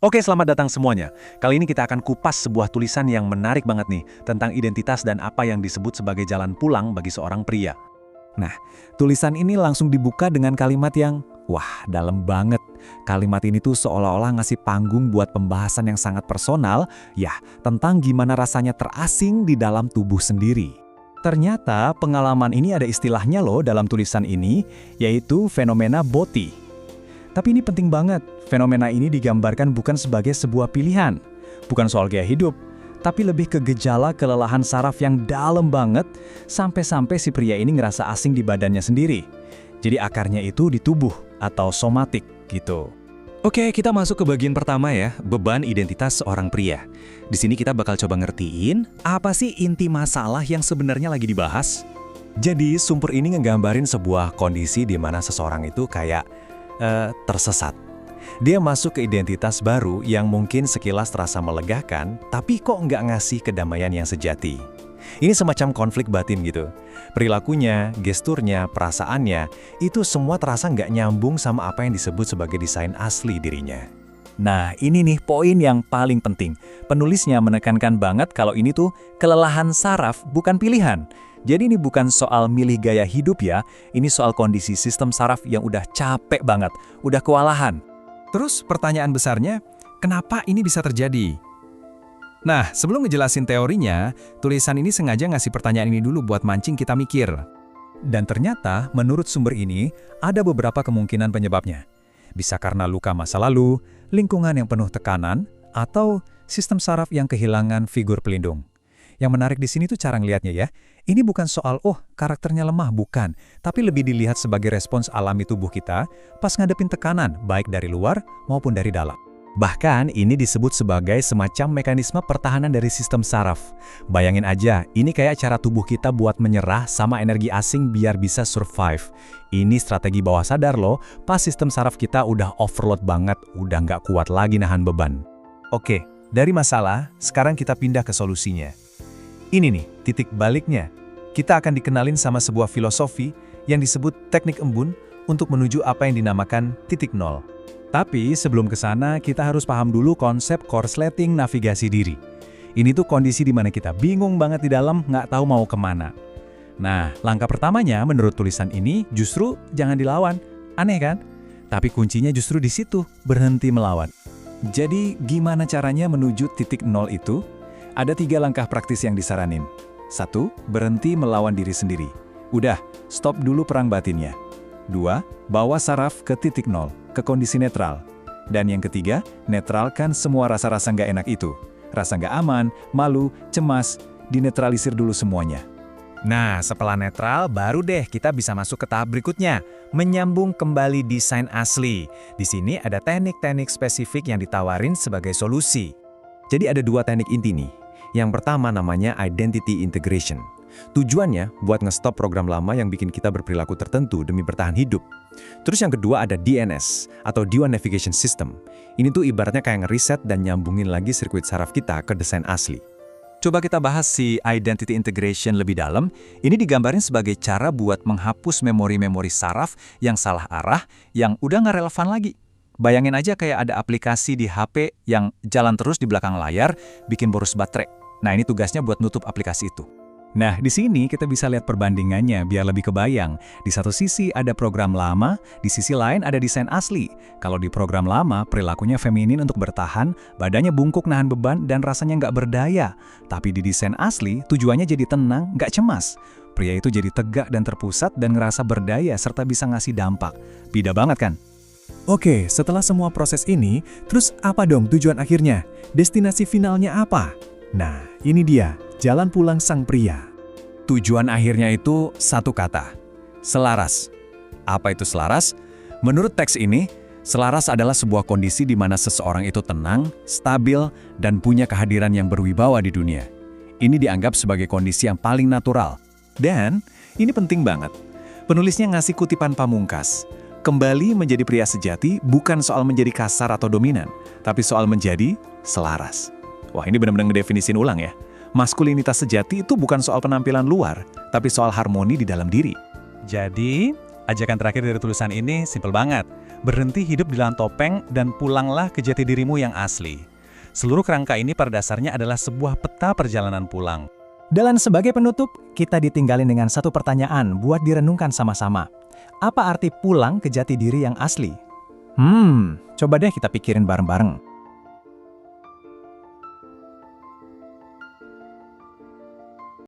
Oke, selamat datang semuanya. Kali ini kita akan kupas sebuah tulisan yang menarik banget nih, tentang identitas dan apa yang disebut sebagai jalan pulang bagi seorang pria. Nah, tulisan ini langsung dibuka dengan kalimat yang, wah, dalam banget. Kalimat ini tuh seolah-olah ngasih panggung buat pembahasan yang sangat personal, ya, tentang gimana rasanya terasing di dalam tubuh sendiri. Ternyata pengalaman ini ada istilahnya loh dalam tulisan ini, yaitu fenomena Boti. Tapi ini penting banget, fenomena ini digambarkan bukan sebagai sebuah pilihan, bukan soal gaya hidup, tapi lebih ke gejala kelelahan saraf yang dalam banget, sampai-sampai si pria ini ngerasa asing di badannya sendiri. Jadi akarnya itu di tubuh atau somatik gitu. Oke, kita masuk ke bagian pertama ya, beban identitas seorang pria. Di sini kita bakal coba ngertiin apa sih inti masalah yang sebenarnya lagi dibahas. Jadi, sumber ini ngegambarin sebuah kondisi di mana seseorang itu kayak tersesat. Dia masuk ke identitas baru yang mungkin sekilas terasa melegakan, tapi kok nggak ngasih kedamaian yang sejati. Ini semacam konflik batin gitu. Perilakunya, gesturnya, perasaannya, itu semua terasa nggak nyambung sama apa yang disebut sebagai desain asli dirinya. Nah, ini nih poin yang paling penting. Penulisnya menekankan banget kalau ini tuh kelelahan saraf bukan pilihan. Jadi ini bukan soal milih gaya hidup ya, ini soal kondisi sistem saraf yang udah capek banget, udah kewalahan. Terus pertanyaan besarnya, kenapa ini bisa terjadi? Nah, sebelum ngejelasin teorinya, tulisan ini sengaja ngasih pertanyaan ini dulu buat mancing kita mikir. Dan ternyata, menurut sumber ini, ada beberapa kemungkinan penyebabnya. Bisa karena luka masa lalu, lingkungan yang penuh tekanan, atau sistem saraf yang kehilangan figur pelindung. Yang menarik di sini tuh cara ngelihatnya ya. Ini bukan soal, karakternya lemah, bukan. Tapi lebih dilihat sebagai respons alami tubuh kita pas ngadepin tekanan, baik dari luar maupun dari dalam. Bahkan ini disebut sebagai semacam mekanisme pertahanan dari sistem saraf. Bayangin aja, ini kayak cara tubuh kita buat menyerah sama energi asing biar bisa survive. Ini strategi bawah sadar loh, pas sistem saraf kita udah overload banget, udah nggak kuat lagi nahan beban. Oke, dari masalah, sekarang kita pindah ke solusinya. Ini nih, titik baliknya. Kita akan dikenalin sama sebuah filosofi yang disebut teknik embun untuk menuju apa yang dinamakan titik nol. Tapi sebelum ke sana, kita harus paham dulu konsep korsleting navigasi diri. Ini tuh kondisi di mana kita bingung banget di dalam, nggak tahu mau kemana. Nah, langkah pertamanya menurut tulisan ini justru jangan dilawan. Aneh kan? Tapi kuncinya justru di situ, berhenti melawan. Jadi gimana caranya menuju titik nol itu? Ada 3 langkah praktis yang disaranin. 1. Berhenti melawan diri sendiri. Udah, stop dulu perang batinnya. 2. Bawa saraf ke titik nol, ke kondisi netral. Dan yang ketiga, netralkan semua rasa-rasa nggak enak itu. Rasa nggak aman, malu, cemas, dinetralisir dulu semuanya. Nah, setelah netral, baru deh kita bisa masuk ke tahap berikutnya, menyambung kembali desain asli. Di sini ada teknik-teknik spesifik yang ditawarin sebagai solusi. Jadi ada 2 teknik inti nih. Yang pertama namanya identity integration. Tujuannya buat nge-stop program lama yang bikin kita berperilaku tertentu demi bertahan hidup. Terus yang kedua ada DNS atau Dual Navigation System. Ini tuh ibaratnya kayak ngereset dan nyambungin lagi sirkuit saraf kita ke desain asli. Coba kita bahas si identity integration lebih dalam. Ini digambarin sebagai cara buat menghapus memori-memori saraf yang salah arah, yang udah nggak relevan lagi. Bayangin aja kayak ada aplikasi di HP yang jalan terus di belakang layar, bikin boros baterai. Nah, ini tugasnya buat nutup aplikasi itu. Nah, di sini kita bisa lihat perbandingannya biar lebih kebayang. Di satu sisi ada program lama, di sisi lain ada desain asli. Kalau di program lama, perilakunya feminin untuk bertahan, badannya bungkuk nahan beban, dan rasanya nggak berdaya. Tapi di desain asli, tujuannya jadi tenang, nggak cemas. Pria itu jadi tegak dan terpusat dan ngerasa berdaya serta bisa ngasih dampak. Beda banget kan? Oke, setelah semua proses ini, terus apa dong tujuan akhirnya? Destinasi finalnya apa? Nah, ini dia, jalan pulang sang pria. Tujuan akhirnya itu satu kata, selaras. Apa itu selaras? Menurut teks ini, selaras adalah sebuah kondisi di mana seseorang itu tenang, stabil, dan punya kehadiran yang berwibawa di dunia. Ini dianggap sebagai kondisi yang paling natural. Dan, ini penting banget. Penulisnya ngasih kutipan pamungkas. Kembali menjadi pria sejati bukan soal menjadi kasar atau dominan, tapi soal menjadi selaras. Wah, ini benar-benar ngedefinisin ulang ya. Maskulinitas sejati itu bukan soal penampilan luar, tapi soal harmoni di dalam diri. Jadi, ajakan terakhir dari tulisan ini simpel banget. Berhenti hidup di dalam topeng dan pulanglah ke jati dirimu yang asli. Seluruh kerangka ini pada dasarnya adalah sebuah peta perjalanan pulang. Dan sebagai penutup, kita ditinggalin dengan satu pertanyaan buat direnungkan sama-sama. Apa arti pulang ke jati diri yang asli? Coba deh kita pikirin bareng-bareng.